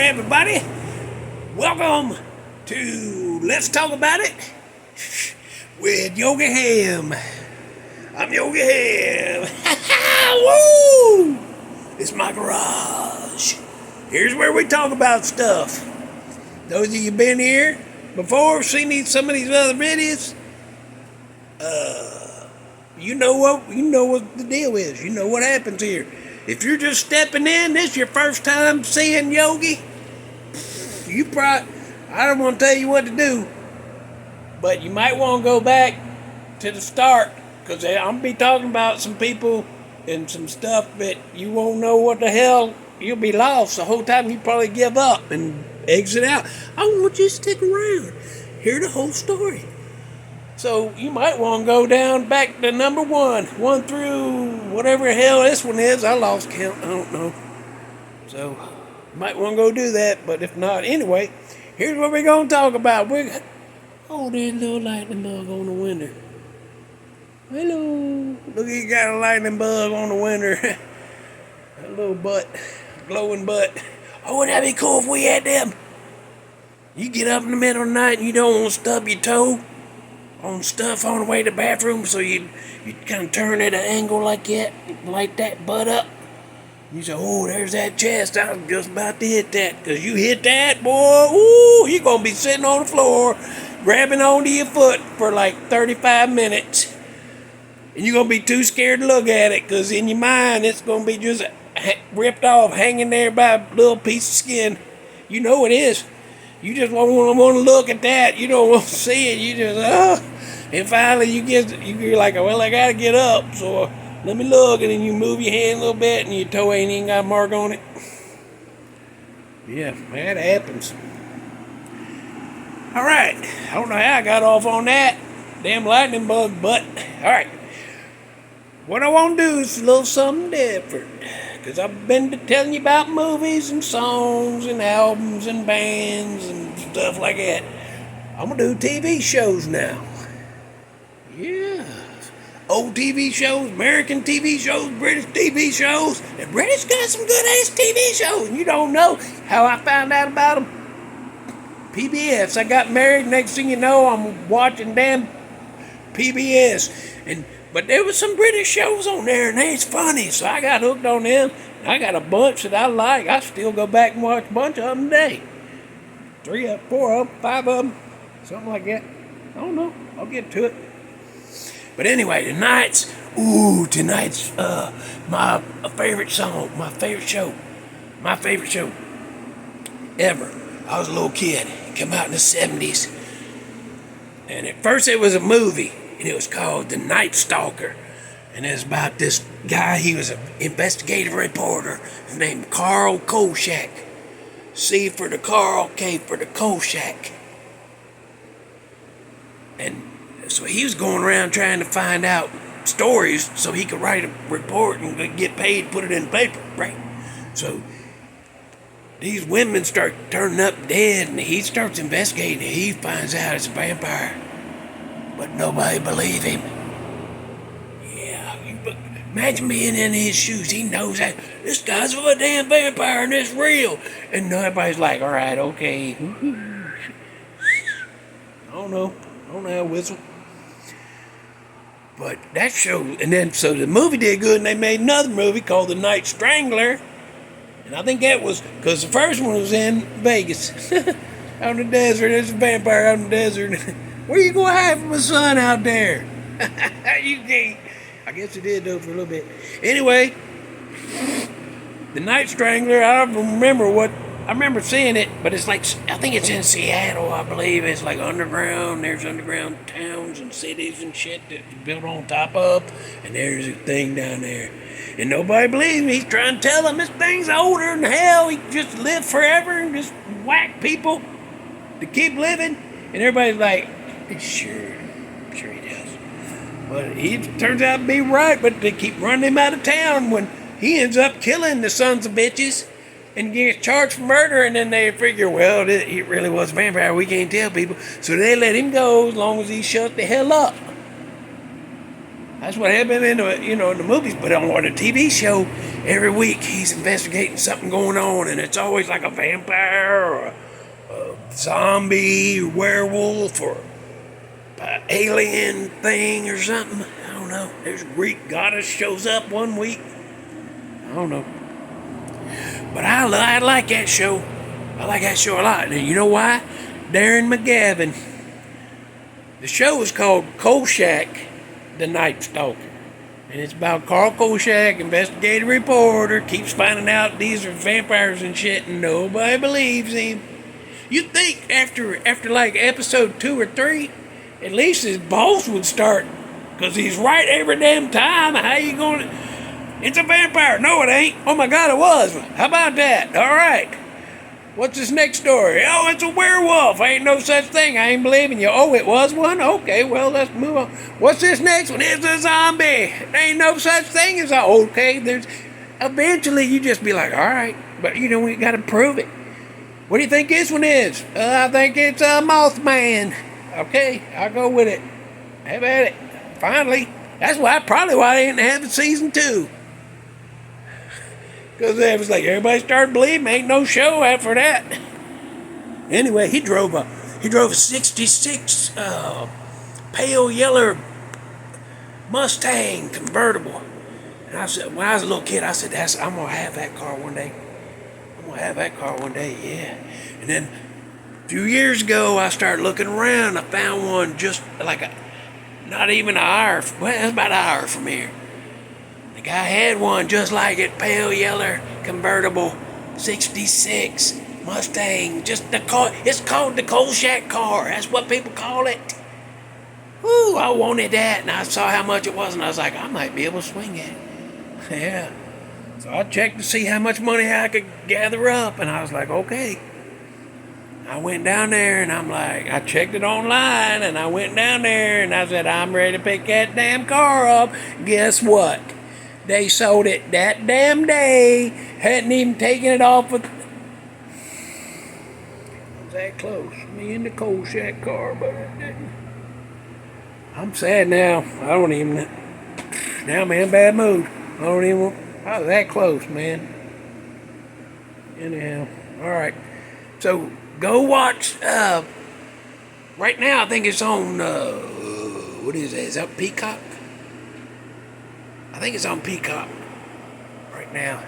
everybody. Welcome to Let's Talk About It with Yogi Hamm. I'm Yogi Hamm. Woo! It's my garage. Here's where we talk about stuff. Those of you been here before, seen some of these other videos, you know what the deal is. You know what happens here. If you're just stepping in, this is your first time seeing Yogi, I don't want to tell you what to do, but you might want to go back to the start, because I'm going to be talking about some people and some stuff that you won't know what the hell. You'll be lost the whole time. You probably give up and exit out. I want you to stick around, hear the whole story. So you might want to go down back to number one through whatever the hell this one is. I lost count. I don't know. So you might want to go do that. But if not, anyway, here's what we're going to talk about. There's a little lightning bug on the window. Hello. Look, you got a lightning bug on the window. That little butt, glowing butt. Oh, wouldn't that be cool if we had them? You get up in the middle of the night and you don't want to stub your toe on stuff on the way to the bathroom, so you kind of turn at an angle like that, light that butt up. You say, oh, there's that chest. I was just about to hit that. Because you hit that, boy, ooh, you're going to be sitting on the floor, grabbing onto your foot for like 35 minutes. And you're going to be too scared to look at it, because in your mind, it's going to be just ripped off, hanging there by a little piece of skin. You know it is. You just want to look at that. You don't want to see it. You just, and finally you're like, well, I got to get up. So let me look. And then you move your hand a little bit and your toe ain't even got a mark on it. Yeah, that happens. All right. I don't know how I got off on that. Damn lightning bug, but all right. What I want to do is a little something different. Because I've been telling you about movies and songs and albums and bands and stuff like that. I'm going to do TV shows now. Yeah. Old TV shows, American TV shows, British TV shows. And British got some good-ass TV shows. You don't know how I found out about them. PBS. I got married. Next thing you know, I'm watching damn PBS. But there was some British shows on there, and they's funny, so I got hooked on them. I got a bunch that I like. I still go back and watch a bunch of them today. 3 of them, 4 of them, 5 of them, something like that. I don't know. I'll get to it. But anyway, tonight's my favorite song, my favorite show ever. I was a little kid. It came out in the 70s. And at first it was a movie. And it was called The Night Stalker. And it was about this guy. He was an investigative reporter. His name Carl Kolchak. C for the Carl, K for the Kolchak. And so he was going around trying to find out stories so he could write a report and get paid, put it in the paper, right? So these women start turning up dead, and he starts investigating, and he finds out it's a vampire. But nobody believe him. Yeah, imagine being in his shoes. He knows that this guy's a damn vampire and it's real. And everybody's like, all right, okay. I don't know how to whistle. But that show, and then so the movie did good, and they made another movie called The Night Strangler. And I think that was, because the first one was in Vegas. Out in the desert, there's a vampire out in the desert. Where you gonna hide from the sun out there? You can't. I guess it did though for a little bit. Anyway, The Night Strangler. I don't remember seeing it, but it's like, I think it's in Seattle. I believe it's like underground. There's underground towns and cities and shit that's built on top of, and there's a thing down there. And nobody believes me. He's trying to tell them this thing's older than hell. He just lived forever and just whack people to keep living. And everybody's like, Sure he does. But he turns out to be right, but they keep running him out of town when he ends up killing the sons of bitches and gets charged for murder, and then they figure, well, he really was a vampire, we can't tell people. So they let him go as long as he shut the hell up. That's what happened in the, in the movies. But on the TV show, every week he's investigating something going on, and it's always like a vampire or a zombie, or werewolf, or an alien thing or something. I don't know. There's a Greek goddess shows up one week. I don't know. But I like that show. I like that show a lot. And you know why? Darren McGavin. The show is called Kolchak, the Night Stalker. And it's about Carl Kolchak, investigative reporter, keeps finding out these are vampires and shit, and nobody believes him. You'd think after like episode 2 or 3, at least his boss would start, because he's right every damn time. How you going to... It's a vampire. No, it ain't. Oh my God, it was. How about that? All right. What's this next story? Oh, it's a werewolf. Ain't no such thing. I ain't believing you. Oh, it was one? Okay, well, let's move on. What's this next one? It's a zombie. Ain't no such thing as a... Okay, there's... Eventually, you just be like, all right. But, we got to prove it. What do you think this one is? I think it's a Mothman. Okay, I'll go with it. Have at it. Finally. That's probably why they didn't have a season 2. Because it was like everybody started believing, ain't no show after that. Anyway, he drove a 66 pale yellow Mustang convertible. And I said, when I was a little kid, I said, I'm gonna have that car one day. Yeah. And then a few years ago, I started looking around. I found one just like not even an hour. Well, it's about an hour from here. The guy had one just like it, pale yellow convertible 66 Mustang. It's called the Kolchak Car. That's what people call it. Woo, I wanted that, and I saw how much it was, and I was like, I might be able to swing it. Yeah. So I checked to see how much money I could gather up, and I was like, okay. I went down there, and I'm like, I checked it online, and I went down there, and I said, I'm ready to pick that damn car up. Guess what? They sold it that damn day. Hadn't even taken it off of... I was that close. Me and the Kolchak car, but it didn't. I'm sad now. I don't even... Now I'm in a bad mood. I was that close, man. Anyhow. Alright. So, go watch... right now, I think it's on... what is that? Is that Peacock? I think it's on Peacock right now.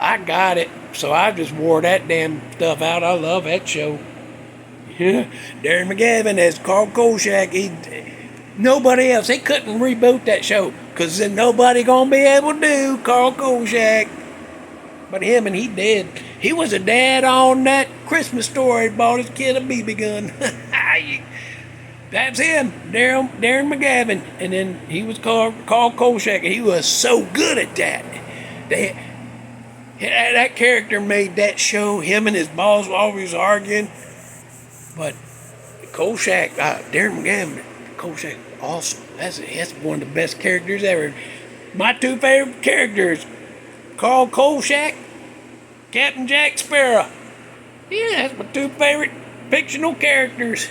I got it, so I just wore that damn stuff out. I love that show. Yeah, Darren McGavin as Carl Kolchak. Nobody else. They couldn't reboot that show because then nobody gonna be able to do Carl Kolchak. But him, and he did. He was a dad on that Christmas Story. Bought his kid a BB gun. That's him, Darren McGavin. And then he was Carl Kolchak, and he was so good at that. That character made that show. Him and his boss were always arguing. But Kolchak, Darren McGavin, Kolchak, awesome. That's one of the best characters ever. My 2 favorite characters, Carl Kolchak, Captain Jack Sparrow. Yeah, that's my 2 favorite fictional characters.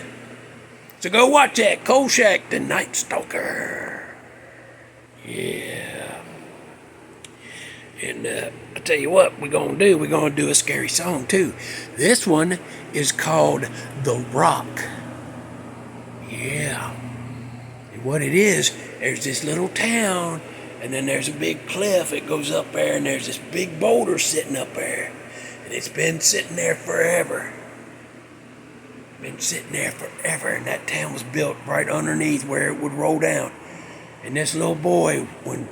So go watch that, Kolchak, the Night Stalker. Yeah. And I'll tell you what we're going to do. We're going to do a scary song, too. This one is called The Rock. Yeah. And what it is, there's this little town, and then there's a big cliff. It goes up there, and there's this big boulder sitting up there. And it's been sitting there forever. Been sitting there forever, and that town was built right underneath where it would roll down. And this little boy, when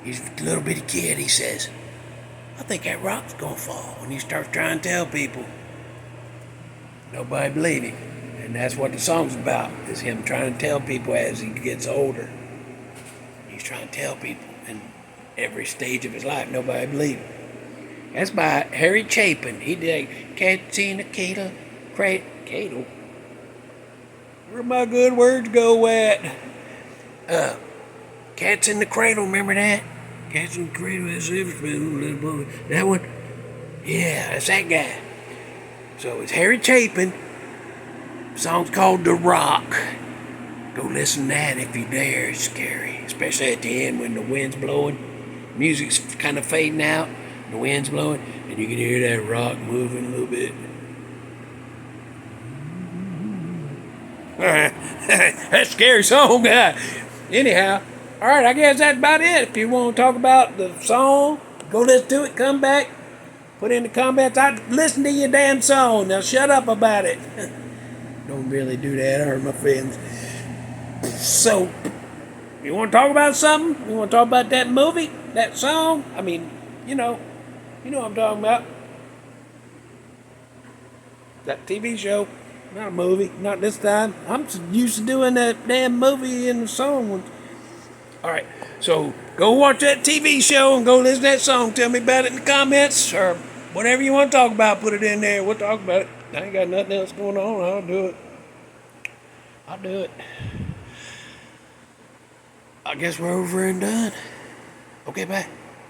he's a little bitty kid, he says, I think that rock's gonna fall. And he starts trying to tell people. Nobody believe him. And that's what the song's about, is him trying to tell people as he gets older. He's trying to tell people in every stage of his life. Nobody believe him. That's by Harry Chapin. He did Cats in the Cradle. Cradle. Where my good words go at? Cats in the Cradle, remember that? Cats in the Cradle, that one? Yeah, that's that guy. So it's Harry Chapin. The song's called The Rock. Go listen to that if you dare. It's scary, especially at the end when the wind's blowing. Music's kind of fading out, the wind's blowing, and you can hear that rock moving a little bit. That's a scary song. Anyhow, all right, I guess that's about it. If you want to talk about the song, go listen to it, come back, put in the comments. I listen to your damn song. Now shut up about it. Don't really do that. I hurt my feelings. So, you want to talk about something? You want to talk about that movie, that song? I mean, you know what I'm talking about. That TV show. Not a movie, not this time. I'm used to doing that damn movie and the song. All right, so go watch that TV show and go listen to that song. Tell me about it in the comments or whatever you want to talk about. Put it in there. We'll talk about it. I ain't got nothing else going on. I'll do it. I guess we're over and done. Okay, bye.